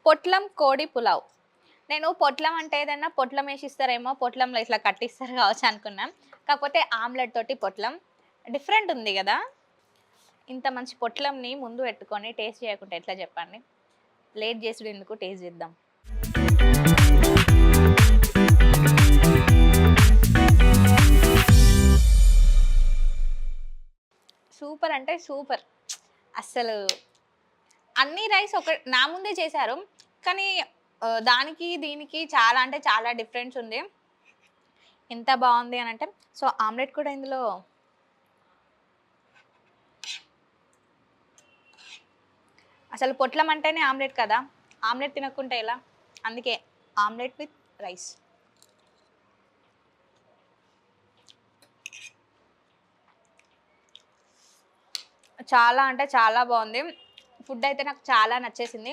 పొట్లం కోడి పులావ్. నేను పొట్లం అంటే ఏదన్నా పొట్లం ఏసి ఇస్తారేమో, పొట్లంలో ఇట్లా కట్టిస్తారు కావచ్చు అనుకున్నా. కాకపోతే ఆమ్లెట్ తోటి పొట్లం. డిఫరెంట్ ఉంది గదా! ఇంత మంచి పొట్లంని ముందు పెట్టుకొని టేస్ట్ చేయకుంటే ఎట్లా చెప్పండి? లేట్ చేసుడు ఎందుకు టేస్ట్ చేద్దాం. సూపర్ అంటే సూపర్. అస్సలు అన్ని రైస్ నా ముందే చేశారు. కానీ దానికి దీనికి చాలా అంటే చాలా డిఫరెన్స్ ఉంది. ఎంత బావుంది అనంటే సో, ఆమ్లెట్ కూడా ఇందులో అసలు పొట్లం అంటేనే ఆమ్లెట్ కదా! ఆమ్లెట్ తినకుంటే ఎలా? అందుకే ఆమ్లెట్ విత్ రైస్. చాలా అంటే చాలా బావుంది. ఫుడ్ అయితే నాకు చాలా నచ్చేసింది.